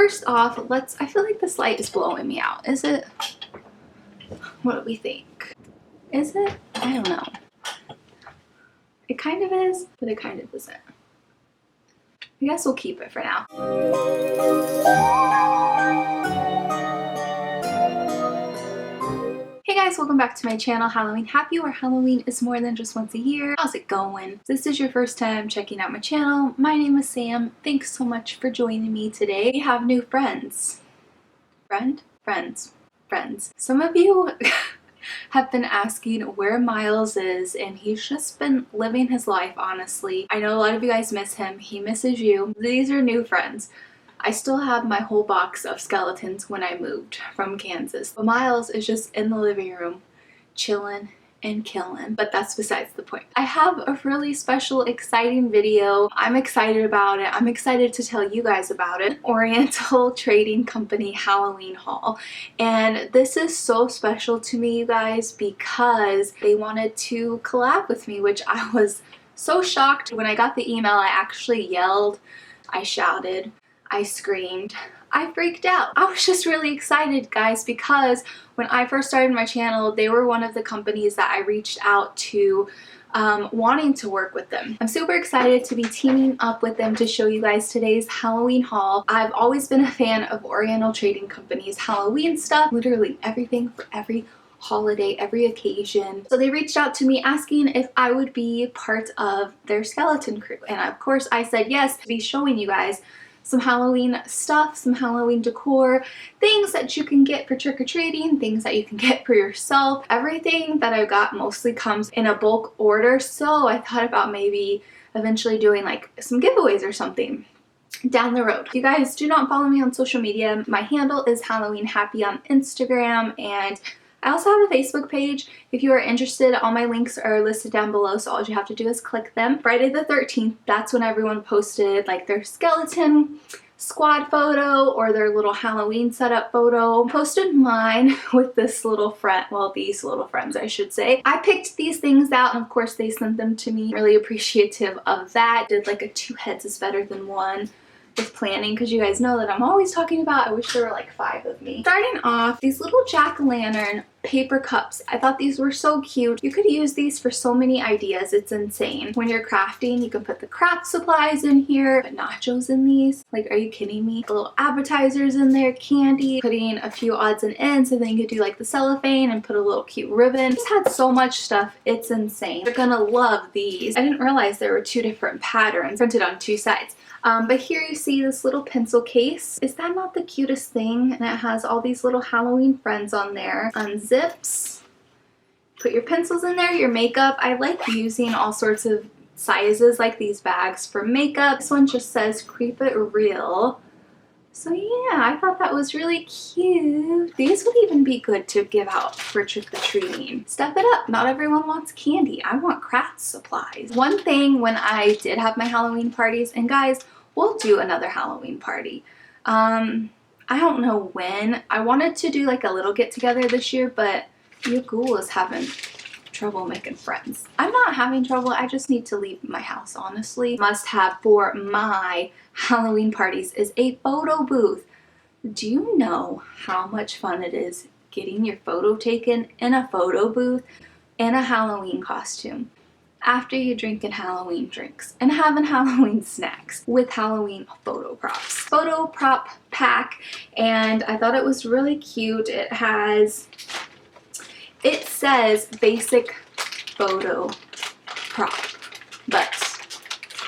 first off, I feel like this light is blowing me out. Is it? What do we think? Is it? I don't know. It kind of is, but it kind of isn't. I guess we'll keep it for now. Hey guys, welcome back to my channel, Halloween Happy, where Halloween is more than just once a year. How's it going? If this is your first time checking out my channel, my name is Sam. Thanks so much for joining me today. We have new friends. Friends. Some of you have been asking where Miles is, and he's just been living his life, honestly. I know a lot of you guys miss him. He misses you. These are new friends. I still have my whole box of skeletons when I moved from Kansas. But Miles is just in the living room, chilling and killing, but that's besides the point. I have a really special, exciting video. I'm excited about it. I'm excited to tell you guys about it. Oriental Trading Company Halloween haul. And this is so special to me, you guys, because they wanted to collab with me, which I was so shocked. When I got the email, I actually yelled, I shouted, I screamed, I freaked out. I was just really excited, guys, because when I first started my channel, they were one of the companies that I reached out to wanting to work with them. I'm super excited to be teaming up with them to show you guys today's Halloween haul. I've always been a fan of Oriental Trading Company's Halloween stuff, literally everything for every holiday, every occasion. So they reached out to me asking if I would be part of their skeleton crew. And of course I said yes, to be showing you guys some Halloween stuff, some Halloween decor, things that you can get for trick-or-treating, things that you can get for yourself. Everything that I got mostly comes in a bulk order, so I thought about maybe eventually doing like some giveaways or something down the road. If you guys do not follow me on social media, my handle is Halloween Happy on Instagram, and I also have a Facebook page. If you are interested, all my links are listed down below, so all you have to do is click them. Friday the 13th, that's when everyone posted like their skeleton squad photo or their little Halloween setup photo. I posted mine with this little friend, well, these little friends, I should say. I picked these things out, and of course they sent them to me. Really appreciative of that. Did like a 2 heads is better than one with planning, because you guys know that I'm always talking about I wish there were like 5 of me. Starting off, these little jack-o'-lantern paper cups. I thought these were so cute. You could use these for so many ideas. It's insane. When you're crafting, you can put the craft supplies in here, put nachos in these. Like, are you kidding me? Little appetizers in there, candy, putting a few odds and ends, and then you could do like the cellophane and put a little cute ribbon. Just had so much stuff. It's insane. You're gonna love these. I didn't realize there were 2 different patterns printed on 2 sides. But here you see this little pencil case. Is that not the cutest thing? And it has all these little Halloween friends on there. Unzips. Put your pencils in there, your makeup. I like using all sorts of sizes like these bags for makeup. This one just says Creep It Real. So yeah, I thought that was really cute. These would even be good to give out for trick-or-treating. Step it up. Not everyone wants candy. I want craft supplies. One thing when I did have my Halloween parties, and guys, we'll do another Halloween party. I don't know when. I wanted to do like a little get-together this year, but your ghoul is having trouble making friends. I'm not having trouble, I just need to leave my house, honestly. Must have for my Halloween parties is a photo booth. Do you know how much fun it is getting your photo taken in a photo booth in a Halloween costume after you drinking Halloween drinks and having Halloween snacks with Halloween photo props? Photo prop pack, and I thought it was really cute. It says basic photo prop, but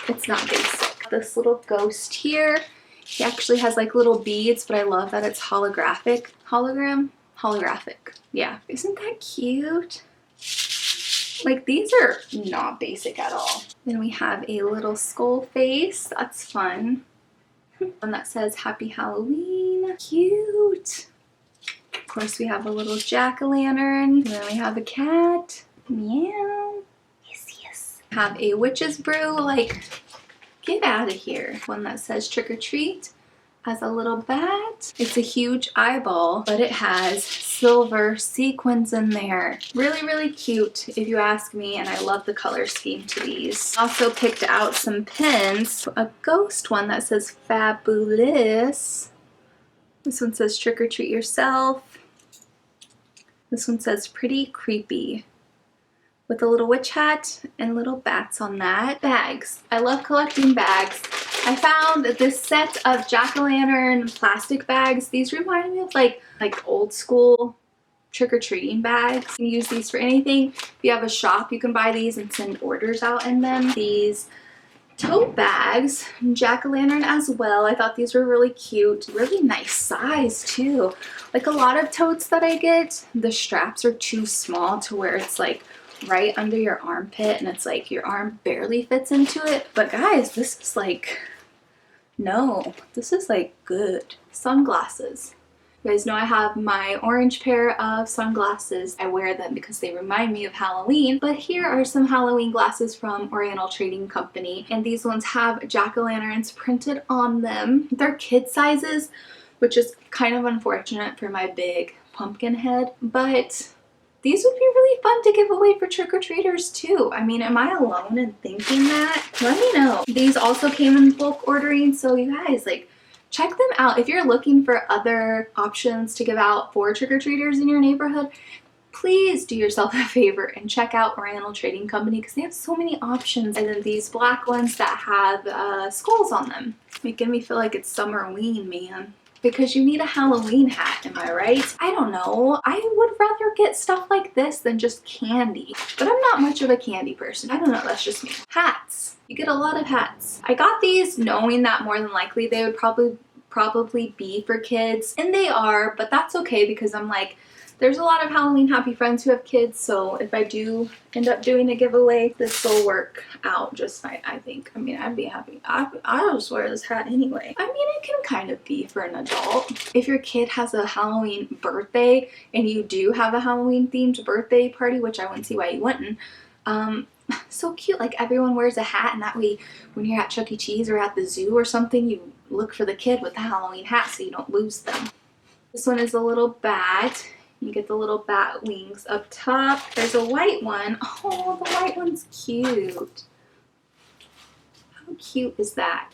it's not basic. This little ghost here, he actually has like little beads, but I love that it's holographic. Holographic. Yeah, isn't that cute? Like, these are not basic at all. Then we have a little skull face. That's fun. One that says Happy Halloween. Cute. Of course, we have a little jack-o'-lantern. And then we have a cat. Meow. Yes. Have a witch's brew. Like, get out of here. One that says trick or treat. Has a little bat. It's a huge eyeball, but it has silver sequins in there. Really, really cute if you ask me, and I love the color scheme to these. Also picked out some pins. A ghost one that says Fabulous. This one says trick or treat yourself. This one says pretty creepy, with a little witch hat and little bats on that. Bags. I love collecting bags. I found this set of jack-o'-lantern plastic bags. These remind me of like old school trick-or-treating bags. You can use these for anything. If you have a shop, you can buy these and send orders out in them. These tote bags, jack-o'-lantern as well. I thought these were really cute. Really nice size too. Like a lot of totes that I get, the straps are too small to where it's like right under your armpit and it's like your arm barely fits into it. But guys, this is like, no, this is like good. Sunglasses. You guys know I have my orange pair of sunglasses. I wear them because they remind me of Halloween, but here are some Halloween glasses from Oriental Trading Company, and these ones have jack-o'-lanterns printed on them. They're kid sizes, which is kind of unfortunate for my big pumpkin head, but these would be really fun to give away for trick-or-treaters too. I mean, am I alone in thinking that? Let me know. These also came in bulk ordering, so you guys, like, check them out. If you're looking for other options to give out for trick-or-treaters in your neighborhood, please do yourself a favor and check out Oriental Trading Company because they have so many options. And then these black ones that have skulls on them, making me feel like it's Summerween, man. Because you need a Halloween hat, am I right? I don't know. I would rather get stuff like this than just candy. But I'm not much of a candy person. I don't know, that's just me. Hats. You get a lot of hats. I got these knowing that more than likely they would probably be for kids. And they are, but that's okay because I'm like, there's a lot of Halloween happy friends who have kids, so if I do end up doing a giveaway, this will work out just fine, I think. I mean, I'd be happy. I'll just wear this hat anyway. I mean, it can kind of be for an adult. If your kid has a Halloween birthday and you do have a Halloween themed birthday party, which I wouldn't see why you wouldn't, so cute. Like everyone wears a hat, and that way when you're at Chuck E. Cheese or at the zoo or something, you look for the kid with the Halloween hat so you don't lose them. This one is a little bat. You get the little bat wings up top. There's a white one. Oh, the white one's cute. How cute is that?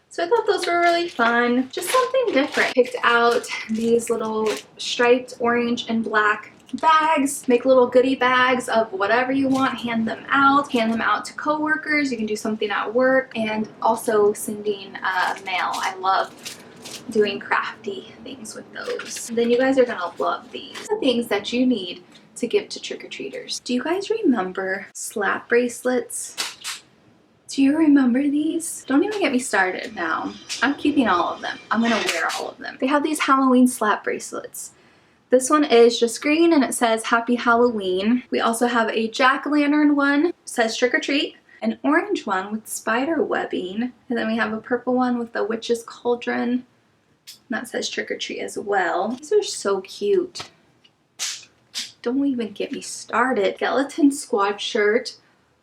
So I thought those were really fun. Just something different. Picked out these little striped orange and black bags. Make little goodie bags of whatever you want. Hand them out to coworkers. You can do something at work, and also sending mail. I love doing crafty things with those. Then you guys are gonna love these. The things that you need to give to trick-or-treaters. Do you guys remember slap bracelets? Do you remember these? Don't even get me started now. I'm keeping all of them. I'm gonna wear all of them. They have these Halloween slap bracelets. This one is just green and it says Happy Halloween. We also have a jack-o'-lantern one, it says trick or treat. An orange one with spider webbing. And then we have a purple one with the witch's cauldron. And that says trick or treat as well. These are so cute. Don't even get me started. Skeleton Squad shirt.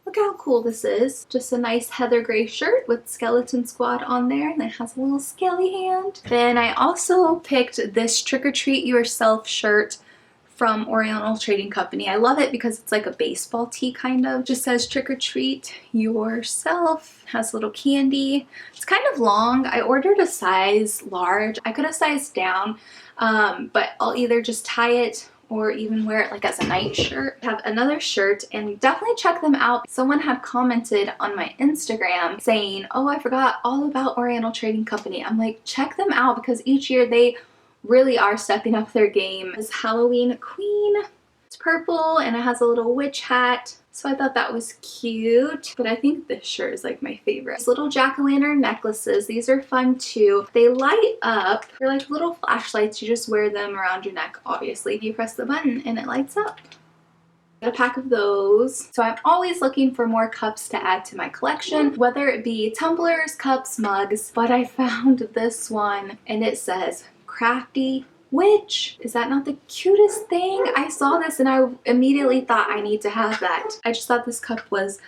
Look how cool this is. Just a nice heather gray shirt with Skeleton Squad on there, and it has a little skelly hand. Then I also picked this trick or treat yourself shirt from Oriental Trading Company. I love it because it's like a baseball tee kind of. Just says trick or treat yourself. Has little candy. It's kind of long. I ordered a size large. I could have sized down, but I'll either just tie it or even wear it like as a night shirt. I have another shirt, and definitely check them out. Someone had commented on my Instagram saying, oh, I forgot all about Oriental Trading Company. I'm like, check them out because each year they really are stepping up their game. This Halloween Queen. It's purple and it has a little witch hat. So I thought that was cute, but I think this shirt is like my favorite. These little jack-o'-lantern necklaces, these are fun too. They light up. They're like little flashlights. You just wear them around your neck, obviously. You press the button and it lights up. Got a pack of those. So I'm always looking for more cups to add to my collection, whether it be tumblers, cups, mugs, but I found this one and it says Crafty Witch. Is that not the cutest thing? I saw this and I immediately thought I need to have that. I just thought this cup was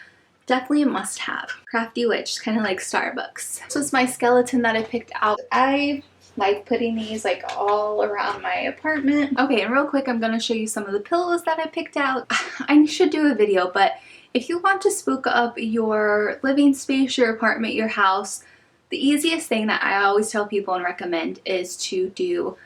definitely a must-have. Crafty Witch, kind of like Starbucks. This was my skeleton that I picked out. I like putting these like all around my apartment. Okay, and real quick, I'm gonna show you some of the pillows that I picked out. I should do a video, but if you want to spook up your living space, your apartment, your house, The easiest thing that I always tell people and recommend is to do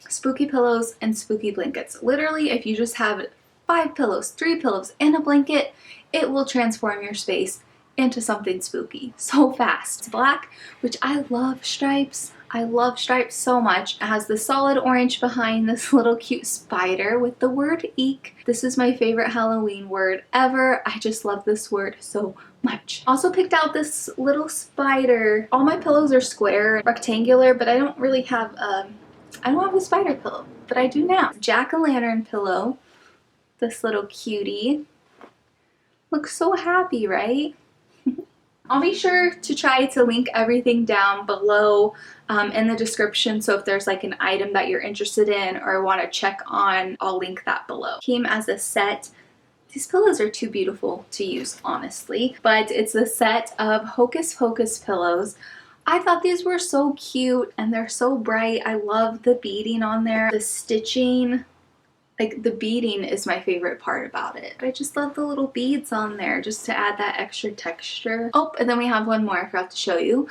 spooky pillows and spooky blankets. Literally, if you just have 5 pillows, 3 pillows, and a blanket, it will transform your space into something spooky so fast. It's black, which I love stripes. I love stripes so much. It has the solid orange behind this little cute spider with the word eek. This is my favorite Halloween word ever. I just love this word so much. Also picked out this little spider. All my pillows are square, rectangular, but I don't really have I don't have a spider pillow, but I do now. Jack-o'-lantern pillow. This little cutie. Looks so happy, right? I'll be sure to try to link everything down below in the description, so if there's like an item that you're interested in or want to check on, I'll link that below. Came as a set. These pillows are too beautiful to use, honestly, but it's a set of Hocus Pocus pillows. I thought these were so cute and they're so bright. I love the beading on there, the stitching. Like, the beading is my favorite part about it. I just love the little beads on there just to add that extra texture. Oh, and then we have one more I forgot to show you.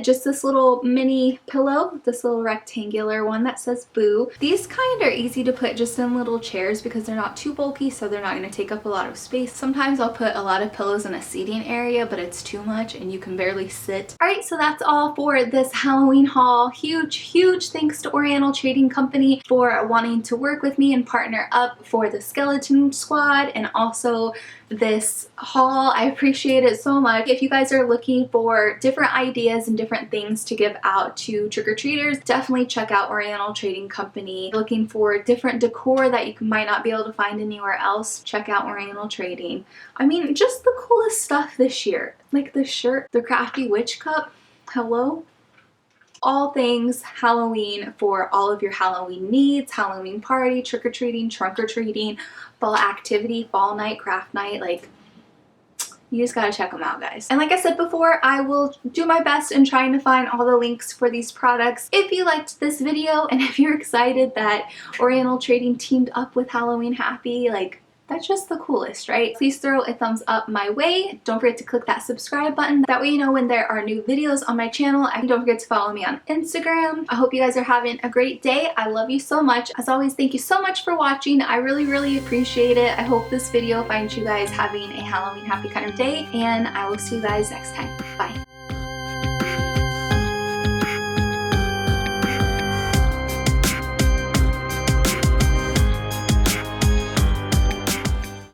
Just this little mini pillow, this little rectangular one that says boo. These kind are easy to put just in little chairs because they're not too bulky, so they're not going to take up a lot of space. Sometimes I'll put a lot of pillows in a seating area, but it's too much and you can barely sit. Alright, so that's all for this Halloween haul. Huge thanks to Oriental Trading Company for wanting to work with me and partner up for the skeleton squad and also this haul. I appreciate it so much. If you guys are looking for different ideas and different things to give out to trick-or-treaters, definitely check out Oriental Trading Company. Looking for different decor that you might not be able to find anywhere else, check out Oriental Trading. I mean, just the coolest stuff this year. Like this shirt, the Crafty Witch Cup. Hello? All things Halloween for all of your Halloween needs, Halloween party, trick-or-treating, trunk-or-treating, fall activity, fall night, craft night. Like, you just gotta check them out, guys. And like I said before, I will do my best in trying to find all the links for these products. If you liked this video and if you're excited that Oriental Trading teamed up with Halloween Happy, like, that's just the coolest, right? Please throw a thumbs up my way. Don't forget to click that subscribe button. That way you know when there are new videos on my channel. And don't forget to follow me on Instagram. I hope you guys are having a great day. I love you so much. As always, thank you so much for watching. I really appreciate it. I hope this video finds you guys having a Halloween happy kind of day, and I will see you guys next time. Bye.